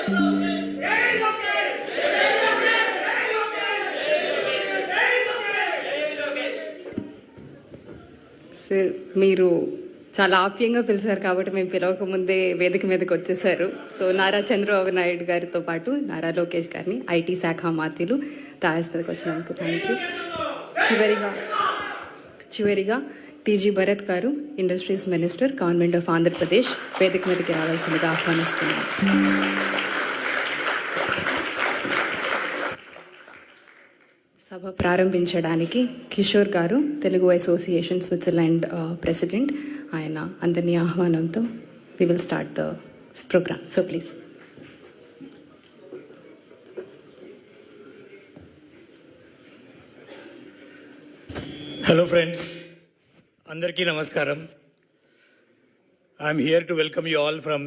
Sir మీరు చాలా ఆప్యంగా పిలిచారు కాబట్టి మేము పిలవక ముందే వేదిక మీదకి వచ్చేసారు. సో నారా చంద్రబాబు నాయుడు గారితో పాటు నారా లోకేష్ గారిని ఐటీ శాఖ మాత్యులు డాయస్ మీదకి వచ్చినందుకు థ్యాంక్ యూ. చివరిగా టీజీ భరత్ గారు industries minister government of Andhra Pradesh వేదిక మీదకి రావాల్సిందిగా ఆహ్వానిస్తున్నారు. సభ ప్రారంభించడానికి కిషోర్ గారు తెలుగు అసోసియేషన్ స్విట్జర్లాండ్ ప్రెసిడెంట్, ఆయన అందరినీ ఆహ్వానంతో we will start the programme. So please. Hello friends, Andarki Namaskaram. I am here to welcome you all from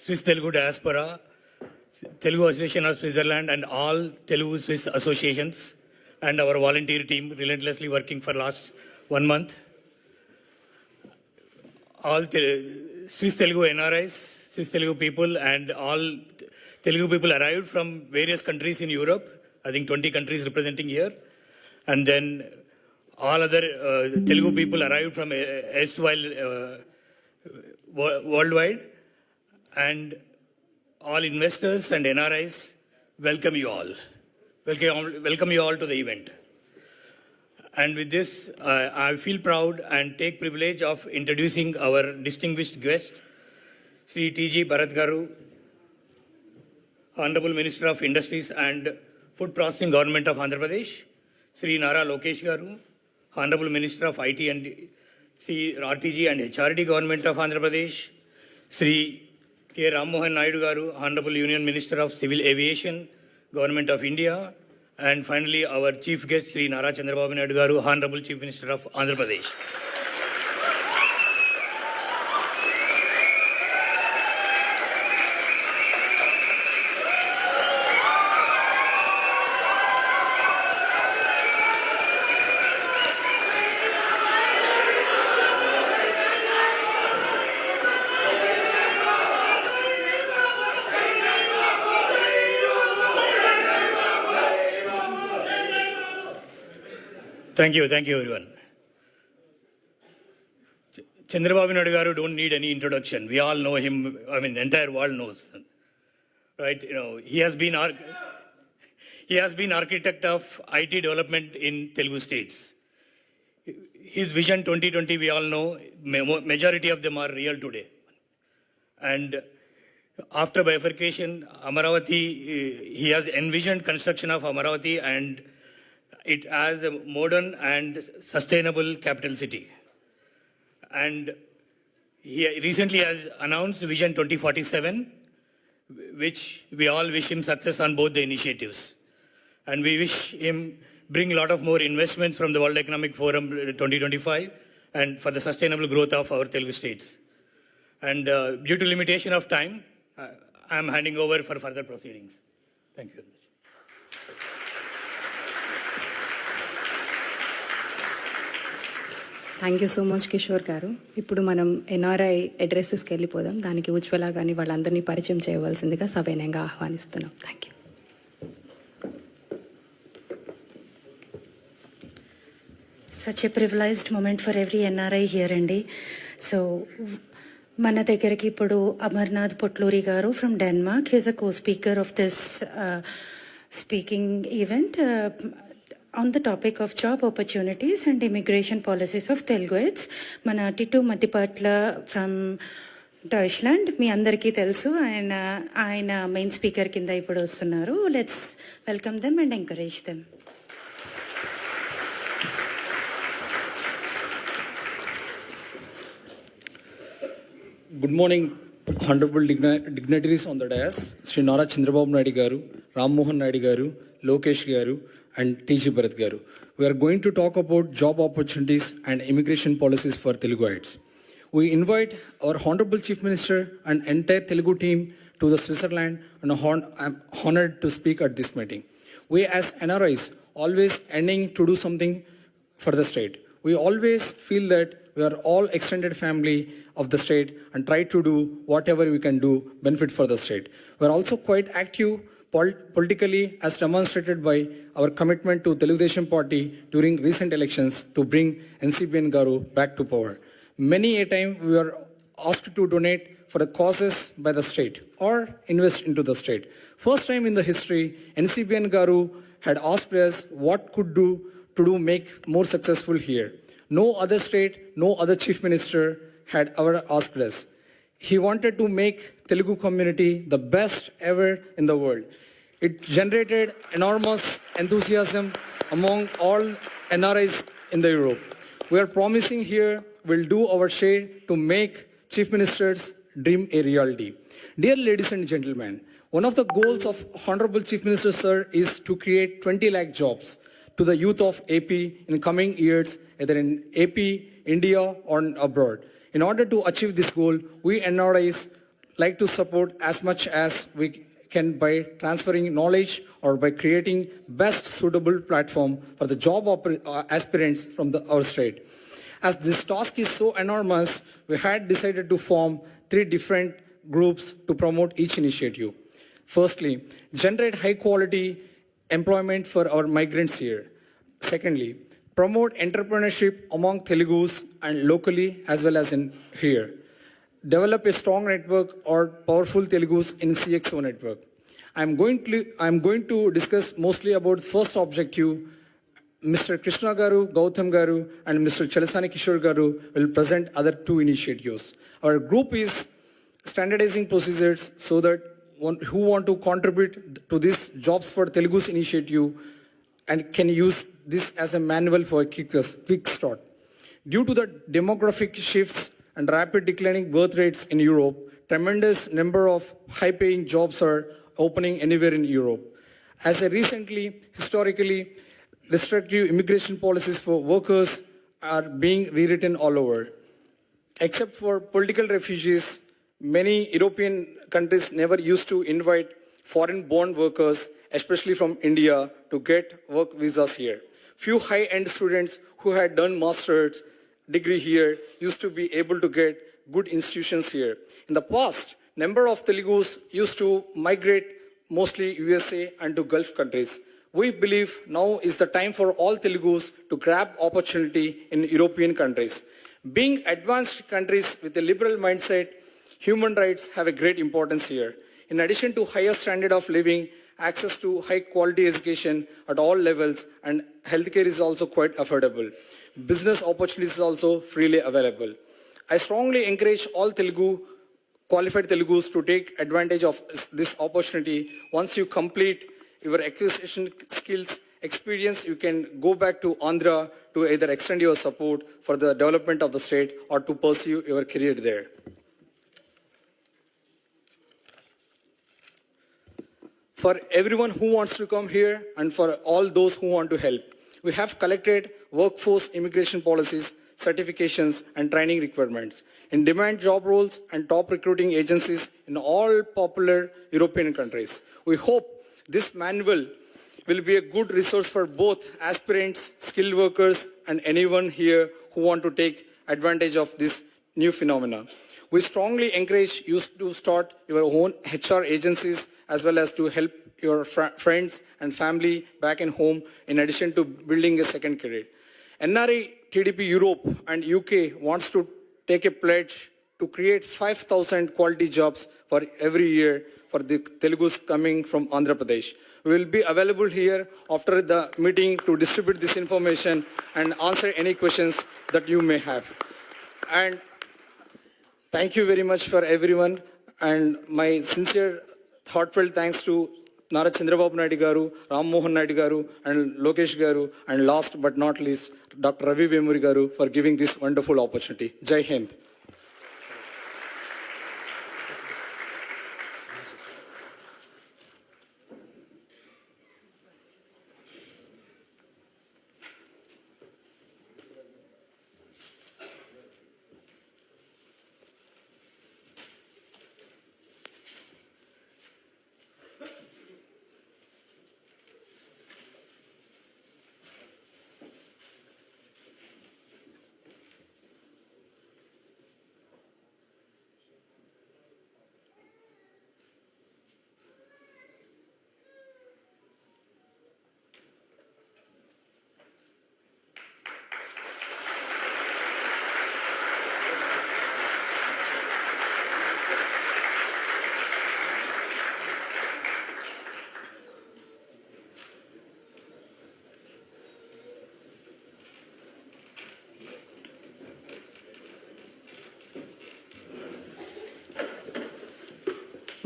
Swiss Telugu Diaspora, Telugu Association of Switzerland and all Telugu Swiss associations and our volunteer team relentlessly working for last 1 month. All Swiss Telugu NRIs, Swiss Telugu people and all Telugu people arrived from various countries in Europe, I think 20 countries representing here, and then all other Telugu people arrived from erstwhile worldwide, and all investors and NRIs welcome you all. Welcome you all to the event. And with this, I feel proud and take privilege of introducing our distinguished guest, Sri T.G. Bharat Garu, Honorable Minister of Industries and Food Processing Government of Andhra Pradesh, Sri Nara Lokesh Garu, Honorable Minister of IT and RTG and HRD Government of Andhra Pradesh, Sri K. Ram Mohan Naidu Garu, Honorable Union Minister of Civil Aviation, Government of India, and finally our Chief Guest Sri Nara Chandrababu Naidu Garu, Honorable Chief Minister of Andhra Pradesh. Thank you everyone. Chandrababu Naidu Garu don't need any introduction. We all know him. I mean, entire world knows, right? You know, he has been architect of IT development in Telugu states. His Vision 2020, we all know, majority of them are real today. And after bifurcation, Amaravati, he has envisioned construction of Amaravati and it as a modern and sustainable capital city. And he recently has announced Vision 2047, which we all wish him success on both the initiatives. And we wish him bring a lot of more investments from the World Economic Forum 2025 and for the sustainable growth of our Telugu states. And due to limitation of time, I am handing over for further proceedings. Thank you. Thank you so much Kishore గారు. ఇప్పుడు మనం NRI అడ్రస్కి వెళ్ళిపోదాం. దానికి ఉజ్వల కానీ వాళ్ళందరినీ పరిచయం చేయవలసిందిగా సవినయంగా ఆహ్వానిస్తున్నాం. Thank you. Such a privileged moment for every NRI here అండి. సో మన దగ్గరికి ఇప్పుడు అమర్నాథ్ పొట్లూరి గారు from Denmark, he's a co speaker of this speaking event on the topic of job opportunities and immigration policies of Teluguites. Mana Titu Mattipatla from Deutschland, మీ అందరికీ తెలుసు. ఆయన main speaker కింద ఇప్పుడు వస్తున్నారు. Let's welcome them and encourage them. Good morning, honorable dignitaries on the dais, Sri Nara Chandrababu Naidu Garu, Ram Mohan Naidu Garu, Lokesh Garu, and T.G. Bharat Garu. We are going to talk about job opportunities and immigration policies for Teluguites. We invite our Honorable Chief Minister and entire Telugu team to the Switzerland, and I'm honored to speak at this meeting. We as NRIs always ending to do something for the state. We always feel that we are all extended family of the state and try to do whatever we can do benefit for the state. We are also quite active politically as demonstrated by our commitment to Telugu Desam Party during recent elections to bring NCBN Garu back to power. Many a time we are asked to donate for the causes by the state or invest into the state. First time in the history, NCBN Garu had asked us what could do to make more successful here. No other state, no other chief minister had ever asked us. He wanted to make Telugu community the best ever in the world. It generated enormous enthusiasm among all NRIs in the Europe. We are promising here we'll do our share to make Chief Minister's dream a reality. Dear ladies and gentlemen, one of the goals of Honorable Chief Minister Sir is to create 20 lakh jobs to the youth of AP in coming years, either in AP, India or abroad. In order to achieve this goal, we NRIs like to support as much as we can by transferring knowledge or by creating best suitable platform for the job aspirants from our state. As this task is so enormous, we had decided to form 3 different groups to promote each initiative. Firstly, generate high quality employment for our migrants here. Secondly, promote entrepreneurship among Telugus and locally as well as in here. Develop a strong network or powerful Telugus in CXO network. I'm going to discuss mostly about first objective. Mr. Krishna Garu, Gautam Garu, and Mr. Chalasani Kishore Garu will present other 2 initiatives. Our group is standardizing procedures so that who want to contribute to this Jobs for Telugus initiative and can use this as a manual for a quick start. Due to the demographic shifts and rapid declining birth rates in Europe, tremendous number of high-paying jobs are opening anywhere in Europe. As a historically, restrictive immigration policies for workers are being rewritten all over. Except for political refugees, many European countries never used to invite foreign-born workers, especially from India, to get work visas here. Few high-end students who had done master's degree here used to be able to get good institutions here. In the past, number of Telugus used to migrate mostly USA and to Gulf countries. We believe now is the time for all Telugus to grab opportunity in European countries. Being advanced countries with a liberal mindset, human rights have a great importance here. In addition to higher standard of living, access to high quality education at all levels, and healthcare is also quite affordable. Business opportunities is also freely available. I strongly encourage all qualified Telugus to take advantage of this opportunity. Once you complete your acquisition skills, experience, you can go back to Andhra to either extend your support for the development of the state or to pursue your career there. For everyone who wants to come here and for all those who want to help, we have collected workforce immigration policies, certifications, and training requirements in demand job roles and top recruiting agencies in all popular European countries. We hope this manual will be a good resource for both aspirants, skilled workers, and anyone here who want to take advantage of this new phenomena. We strongly encourage you to start your own HR agencies as well as to help your friends and family back in home in addition to building a second career. NRI TDP Europe and UK wants to take a pledge to create 5,000 quality jobs for every year for the Telugus coming from Andhra Pradesh. We will be available here after the meeting to distribute this information and answer any questions that you may have. And thank you very much for everyone. And my sincere, heartfelt thanks to Nara Chandrababu Naidu Garu, Ram Mohan Naidu Garu, and Lokesh Garu, and last but not least, Dr. Ravi Vemuri Garu for giving this wonderful opportunity. Jai Hind.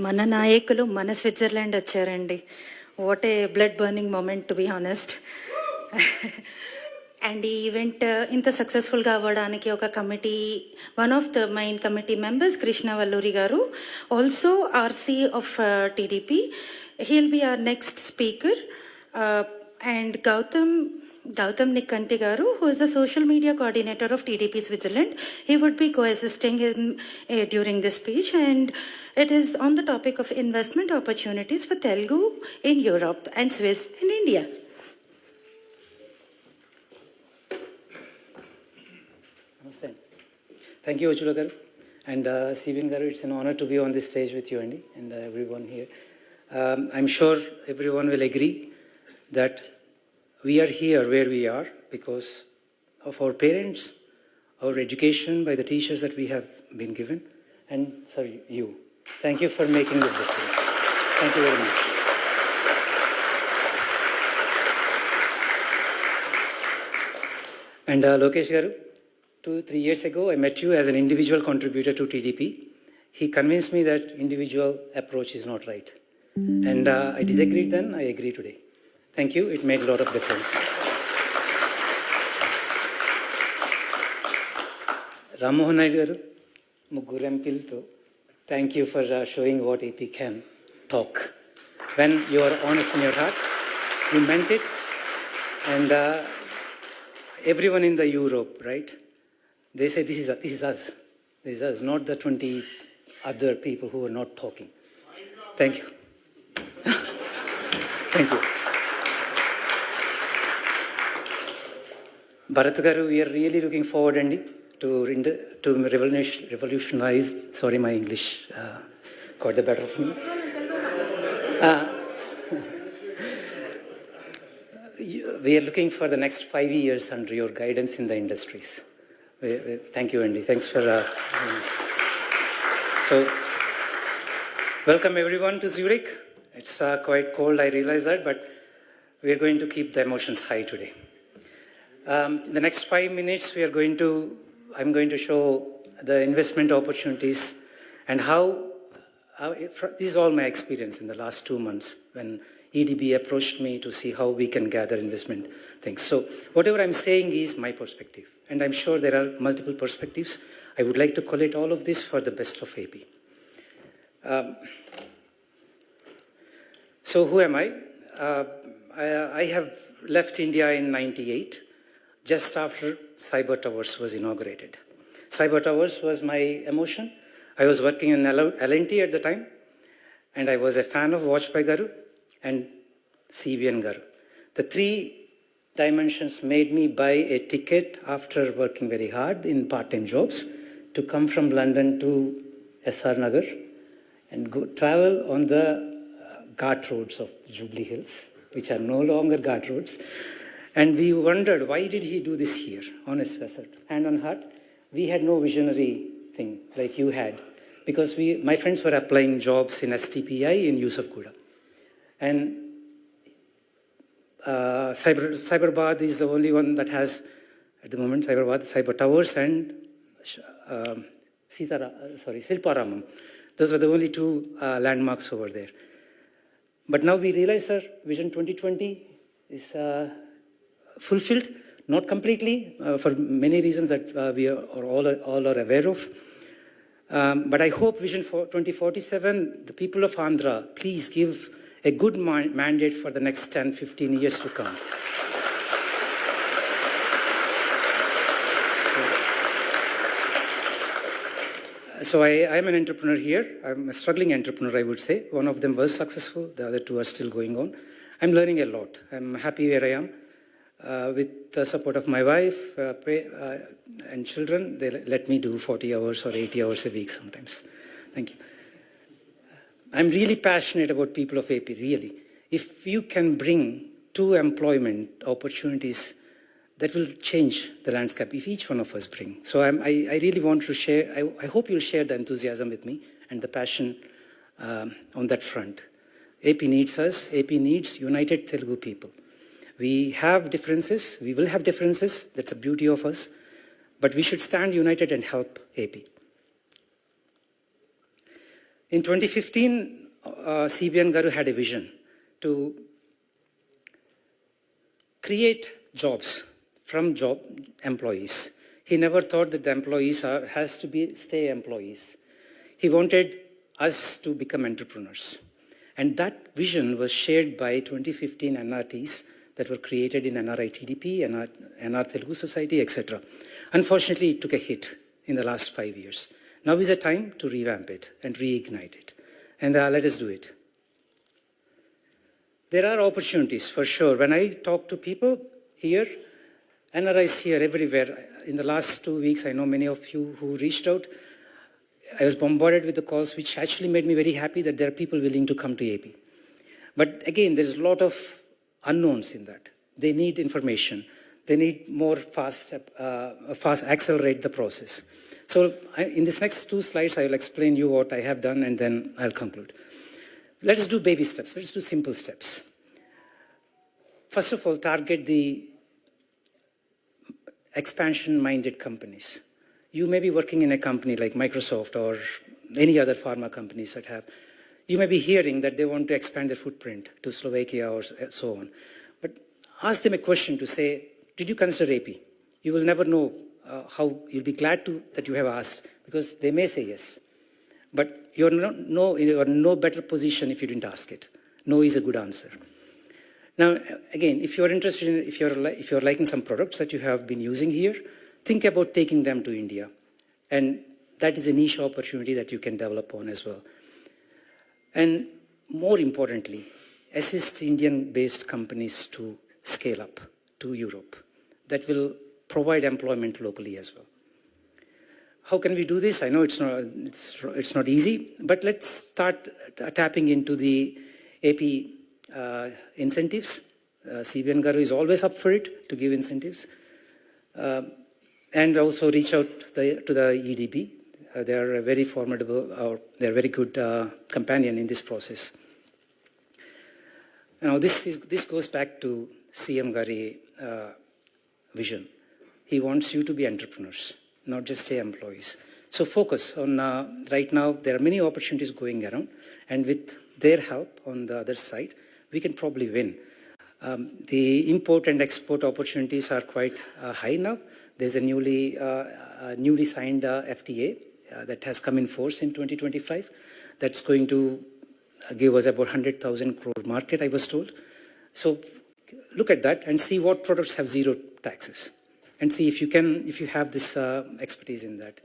మన నాయకులు మన Switzerland వచ్చారండి. What a blood burning moment to be honest. And ఈ event ఇంత సక్సెస్ఫుల్గా అవ్వడానికి ఒక committee, one of the main committee members Krishna Valluri garu, also RC of TDP. He'll be our next speaker. And Gautam Nikkanti garu, who is a social media coordinator of TDP Switzerland. He would be co-assisting him during this speech, and it is on the topic of investment opportunities for Telugu in Europe and Swiss in India. Namaste. Thank you, Uchula garu. And Sivin garu, it's an honor to be on this stage with you, Andy, and everyone here. I'm sure everyone will agree that we are here where we are because of our parents, our education by the teachers that we have been given, and sorry, you. Thank you for making this difference. Thank you very much. And Lokesh garu, 2-3 years ago, I met you as an individual contributor to TDP. He convinced me that individual approach is not right. And I disagreed then, I agree today. Thank you, it made a lot of difference. Ram Mohan Naidu garu, Mugguru MPlto, thank you for showing what AP can talk. When you are honest in your heart, you meant it. And everyone in the Europe, right? They say this is us. This is us, not the 20 other people who are not talking. Thank you. Thank you. Bharat garu, we are really looking forward, Andy, to revolutionize. Sorry, my English got the better of me. We are looking for the next 5 years under your guidance in the industries. Thank you, Andy. Thanks for this. So, welcome everyone to Zurich. It's quite cold, I realize that, but we are going to keep the emotions high today. The next 5 minutes, I'm going to show the investment opportunities and how this is all my experience in the last 2 months when EDB approached me to see how we can gather investment things. So whatever I'm saying is my perspective, and I'm sure there are multiple perspectives. I would like to collate all of this for the best of AP. So who am I? I have left India in '98. Just after Cyber Towers was inaugurated. Cyber Towers was my emotion. I was working in L&T at the time, and I was a fan of Vajpayee garu and CVN garu. The 3 dimensions made me buy a ticket after working very hard in part-time jobs to come from London to SR Nagar and travel on the Ghat roads of Jubilee Hills, which are no longer Ghat roads. And we wondered, why did he do this here? Honest, hand on heart, we had no visionary thing like you had. Because my friends were applying jobs in STPI in Yusuf Kuda. And Cyberbad is the only one that has, at the moment, Cyber Towers and Silparamam. Those were the only 2 landmarks over there. But now we realize, sir, Vision 2020 is fulfilled, not completely, for many reasons that we all are aware of. But I hope Vision 2047, the people of Andhra, please give a good mandate for the next 10-15 years to come. So I am an entrepreneur here. I'm a struggling entrepreneur, I would say. One of them was successful. The other 2 are still going on. I'm learning a lot. I'm happy where I am. With the support of my wife and children, they let me do 40 hours or 80 hours a week sometimes. Thank you. I'm really passionate about people of AP, really. If you can bring 2 employment opportunities, that will change the landscape if each one of us bring. So I really want to share, I hope you'll share the enthusiasm with me and the passion on that front. AP needs us. AP needs united Telugu people. We have differences. We will have differences. That's the beauty of us. But we should stand united and help AP. In 2015, CBN Garu had a vision to create jobs from job employees. He never thought that the employees has to be stay employees. He wanted us to become entrepreneurs. And that vision was shared by 2015 NRTs that were created in NRI TDP, NR Telugu Society, etc. Unfortunately, it took a hit in the last 5 years. Now is the time to revamp it and reignite it. And let us do it. There are opportunities for sure. When I talk to people here, NRIs here everywhere, in the last 2 weeks, I know many of you who reached out. I was bombarded with the calls, which actually made me very happy that there are people willing to come to AP. But again, there's a lot of unknowns in that. They need information. They need more fast accelerate the process. So in this next 2 slides, I will explain you what I have done and then I'll conclude. Let's do baby steps. Let's do simple steps. First of all, target the expansion-minded companies. You may be working in a company like Microsoft or any other pharma companies that have, you may be hearing that they want to expand their footprint to Slovakia or so on. But ask them a question to say, did you consider AP? You will never know how, you'll be glad that you have asked because they may say yes. But you're in no better position if you didn't ask it. No is a good answer. Now, again, if you're interested in, if you're liking some products that you have been using here, think about taking them to India. And that is a niche opportunity that you can develop on as well. And more importantly, assist Indian-based companies to scale up to Europe. That will provide employment locally as well. How can we do this? I know it's not easy, but let's start tapping into the AP incentives. CBN Garu is always up for it to give incentives. And also reach out to the EDB. They are a very formidable, or they're a very good companion in this process. Now this goes back to CM Gari vision. He wants you to be entrepreneurs, not just say employees. So focus on, right now, there are many opportunities going around, and with their help on the other side, we can probably win. The import and export opportunities are quite high now. There's a newly signed FTA that has come in force in 2025. That's going to give us about 100,000 crore market, I was told. So look at that and see what products have zero taxes. And see if you have this expertise in that.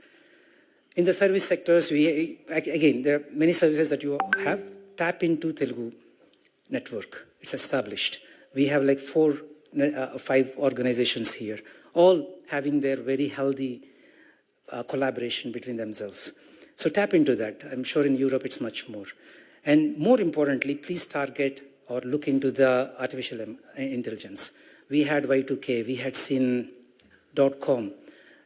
In the service sectors, again, there are many services that you have. Tap into Telugu network. It's established. We have like 4 or 5 organizations here, all having their very healthy collaboration between themselves. So tap into that. I'm sure in Europe it's much more. And more importantly, please target or look into the artificial intelligence. We had Y2K, we had seen .com,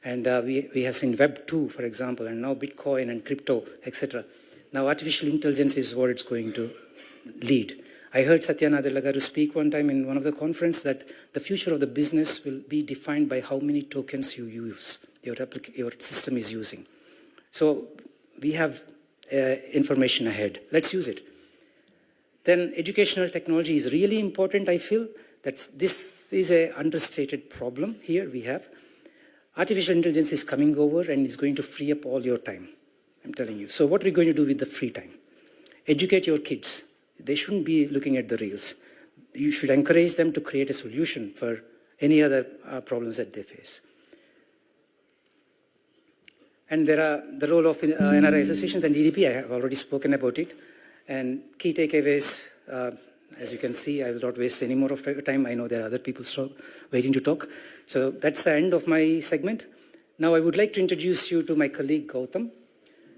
and we have seen Web 2, for example, and now Bitcoin and crypto, etc. Now artificial intelligence is what it's going to lead. I heard Satya Nadella Garu speak one time in one of the conference that the future of the business will be defined by how many tokens you use, your system is using. So we have information ahead. Let's use it. Then educational technology is really important, I feel. This is an understated problem here we have. Artificial intelligence is coming over and is going to free up all your time, I'm telling you. So what are we going to do with the free time? Educate your kids. They shouldn't be looking at the reels. You should encourage them to create a solution for any other problems that they face. And there are the role of NRI associations and EDP. I have already spoken about it. And key takeaways, as you can see, I will not waste any more of time. I know there are other people waiting to talk. So that's the end of my segment. Now I would like to introduce you to my colleague Gautam.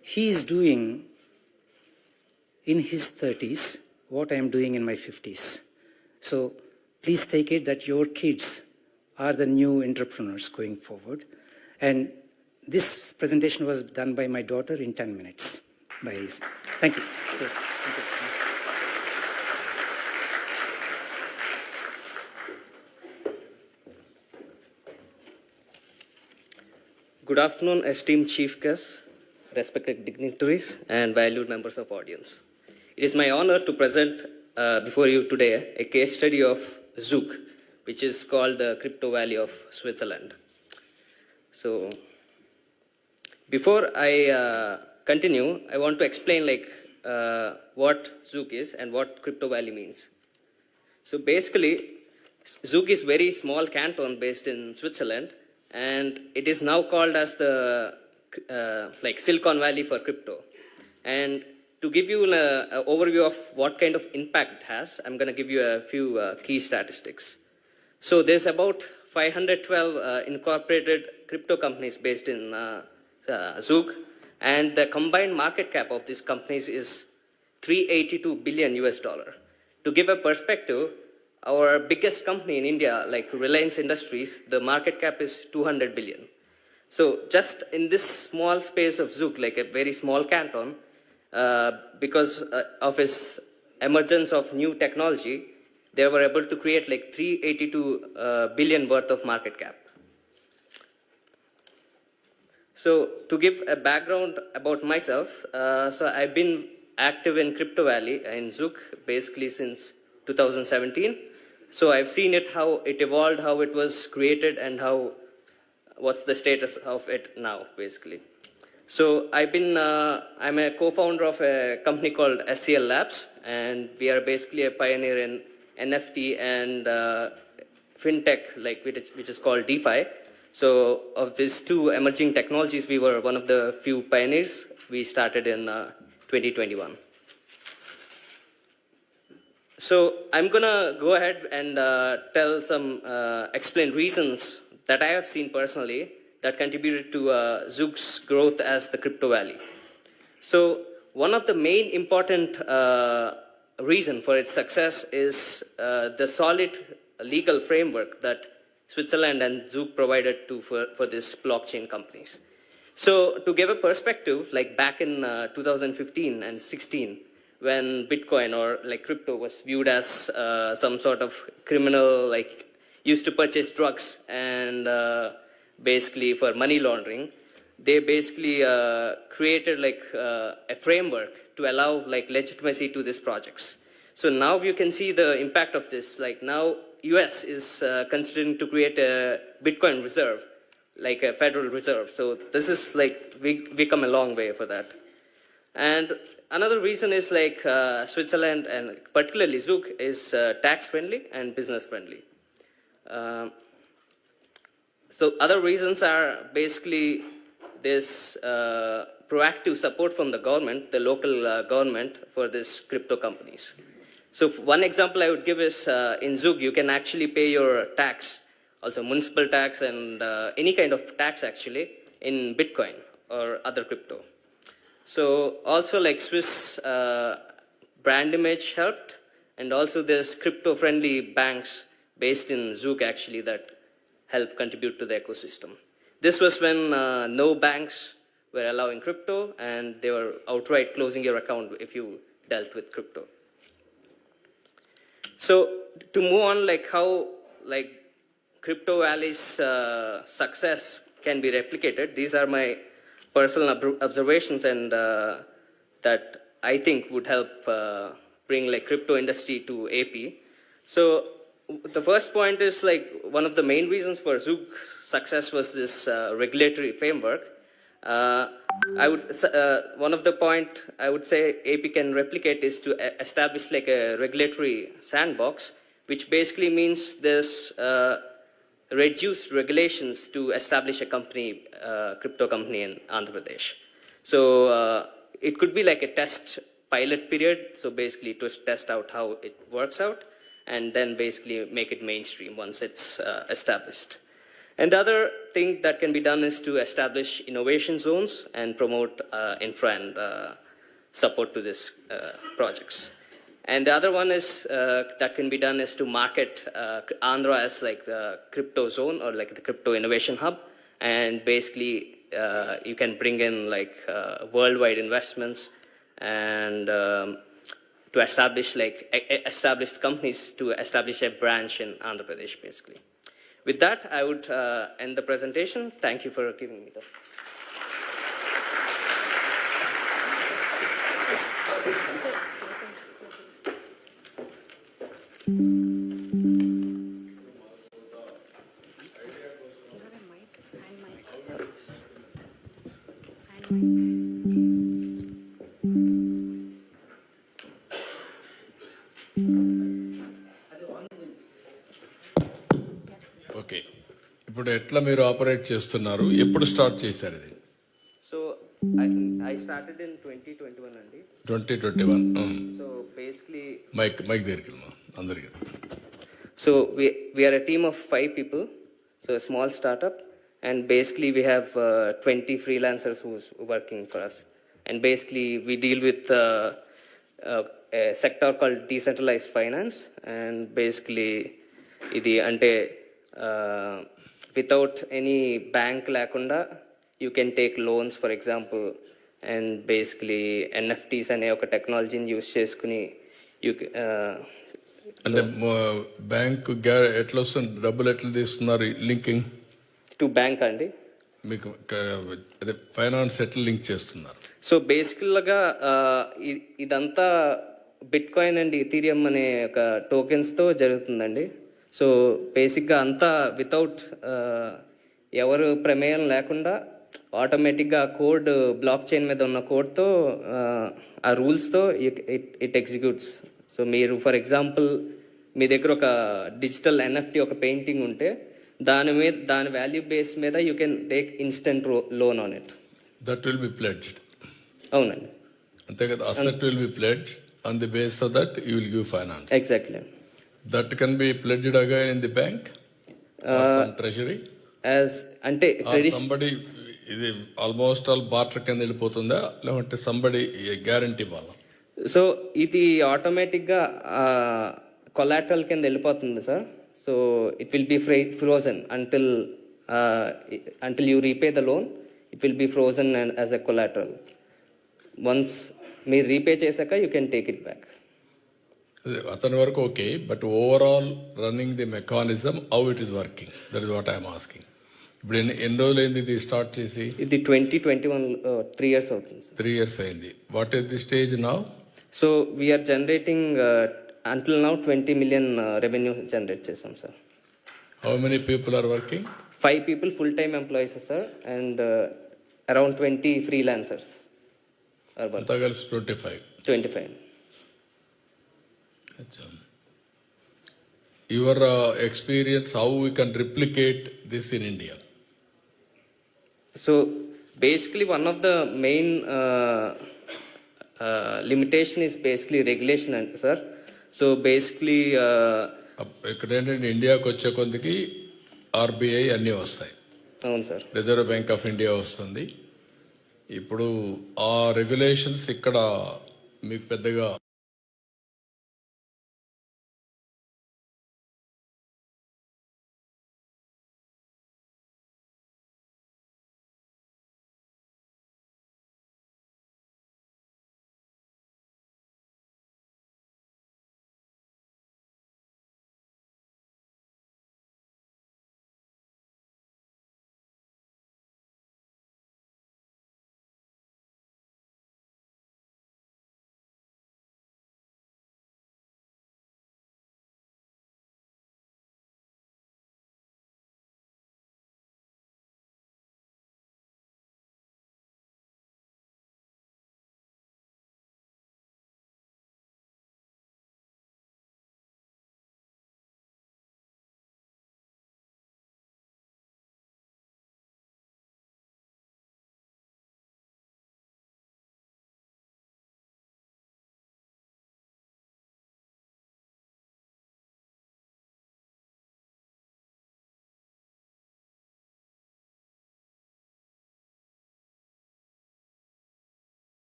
He is doing in his 30s what I am doing in my 50s. So please take it that your kids are the new entrepreneurs going forward. And this presentation was done by my daughter in 10 minutes. Thank you. Yes, thank you. Good afternoon, esteemed chief guests, respected dignitaries, and valued members of audience. It is my honor to present before you today a case study of Zug, which is called the Crypto Valley of Switzerland. So, before I continue, I want to explain what Zug is and what Crypto Valley means. So basically, Zug is very small canton based in Switzerland, and it is now called as the Silicon Valley for crypto. And to give you an overview of what kind of impact it has, I'm going to give you a few key statistics. So there's about 512 incorporated crypto companies based in Zug, and the combined market cap of these companies is $382 billion US. To give a perspective, our biggest company in India, like Reliance Industries, the market cap is 200 billion. So just in this small space of Zug, like a very small canton, because of its emergence of new technology, they were able to create like 382 billion worth of market cap. So to give a background about myself, so I've been active in Crypto Valley in Zug basically since 2017. So I've seen it, how it evolved, how it was created, and what's the status of it now, basically. So I'm a co-founder of a company called SCL Labs, and we are basically a pioneer in NFT and fintech, which is called DeFi. So of these two emerging technologies, we were one of the few pioneers. We started in 2021. So I'm gonna go ahead and explain reasons that I have seen personally that contributed to Zug's growth as the Crypto Valley. So one of the main important reason for its success is the solid legal framework that Switzerland and Zug provided for these blockchain companies. So to give a perspective, like back in 2015 and 16, when Bitcoin or like crypto was viewed as some sort of criminal, like used to purchase drugs and basically for money laundering, they basically created a framework to allow like legitimacy to these projects. So now you can see the impact of this. Like now US is considering to create a Bitcoin reserve, like a federal reserve. So this is like, we come a long way for that. And another reason is like Switzerland and particularly Zug is tax friendly and business friendly. So other reasons are basically this proactive support from the government, the local government for these crypto companies. So one example I would give is in Zug, you can actually pay your tax, also municipal tax and any kind of tax actually in Bitcoin or other crypto. So also like Swiss brand image helped, and also there's crypto-friendly banks based in Zug actually that help contribute to the ecosystem. This was when no banks were allowing crypto, and they were outright closing your account if you dealt with crypto. So to move on, like how like Crypto Valley's success can be replicated, these are my personal observations and that I think would help bring like crypto industry to AP. So the first point is like one of the main reasons for Zug's success was this regulatory framework. One of the point I would say AP can replicate is to establish like a regulatory sandbox, which basically means there's reduced regulations to establish a company, crypto company in Andhra Pradesh. So it could be like a test pilot period. So basically to test out how it works out, and then basically make it mainstream once it's established. And the other thing that can be done is to establish innovation zones and promote infra and support to these projects. And the other one is that can be done is to market Andhra as like the crypto zone or like the crypto innovation hub, and basically you can bring in like worldwide investments and to establish like established companies to establish a branch in Andhra Pradesh basically. With that, I would end the presentation. Thank you for giving me the. Okay, ఇప్పుడు ఎట్లా మీరు operate చేస్తున్నారు, ఎప్పుడు start చేశారు ఇది? So I started in 2021 అండి. 2021. So basically, mic దగ్గరికి వెళ్దాం అందరికి. so we are a team of 5 people, so a small startup, and basically we have 20 freelancers who's working for us, and basically we deal with a sector called decentralized finance, and basically ఇది అంటే without any bank లేకుండా you can take loans, for example, and basically NFTs అనే ఒక టెక్నాలజీని use చేసుకుని you అంటే bank ఎట్లా వస్తుంది, డబ్బులు ఎట్లా తీస్తున్నారు, లింకింగ్ టు బ్యాంక్ అండి. మీకు అదే ఫైనాన్స్ ఎట్లా లింక్ చేస్తున్నారు? సో బేసికల్గా ఇదంతా బిట్ కాయిన్ అండ్ ఇథీరియం అనే ఒక టోకెన్స్తో జరుగుతుందండి. సో బేసిక్గా అంతా వితౌట్ ఎవరు ప్రమేయం లేకుండా ఆటోమేటిక్గా కోడ్ బ్లాక్ చైన్ మీద ఉన్న కోడ్తో ఆ రూల్స్తో ఇట్ ఎగ్జిక్యూట్స్. సో మీరు ఫర్ ఎగ్జాంపుల్ మీ దగ్గర ఒక డిజిటల్ ఎన్ఎఫ్టీ ఒక పెయింటింగ్ ఉంటే దాని వాల్యూ బేస్ మీద you can take instant loan on it. That will be pledged. అవునండి, అంతే కదా, asset will be pledged on the base of that you will give finance. Exactly. That can be pledged again in the bank, treasury, as అంటే somebody. ఇది almost all barter కింద వెళ్ళిపోతుందా, లేదంటే somebody guarantee ఇవ్వాలా? So ఇది ఆటోమేటిక్గా collateral కింద వెళ్ళిపోతుంది sir. So it will be frozen until you repay the loan. It will be frozen as a collateral. Once మీరు రీపే చేశాక you can take it back. అతని వరకు okay, but overall running the mechanism how it is working, that is what I'm asking. ఇప్పుడు ఎన్ని రోజులు అయింది ఇది start చేసి? ఇది 2021 3 years అవుతుంది సార్. 3 years అయింది. What is the stage now? So we are generating until now 20 million revenue generate చేసాం sir. How many people are working? 5 people full time employees sir, and around 20 freelancers are working. అంతా కలిసి 25. Your experience, how we can replicate this in India? So basically one of the main limitation is basically regulation, sir. So basically ఇక్కడ ఏంటంటే ఇండియాకి వచ్చే కొందికి RBI అన్నీ వస్తాయి, అవును sir, reserve bank of India వస్తుంది. ఇప్పుడు ఆ రెగ్యులేషన్స్ ఇక్కడ మీకు పెద్దగా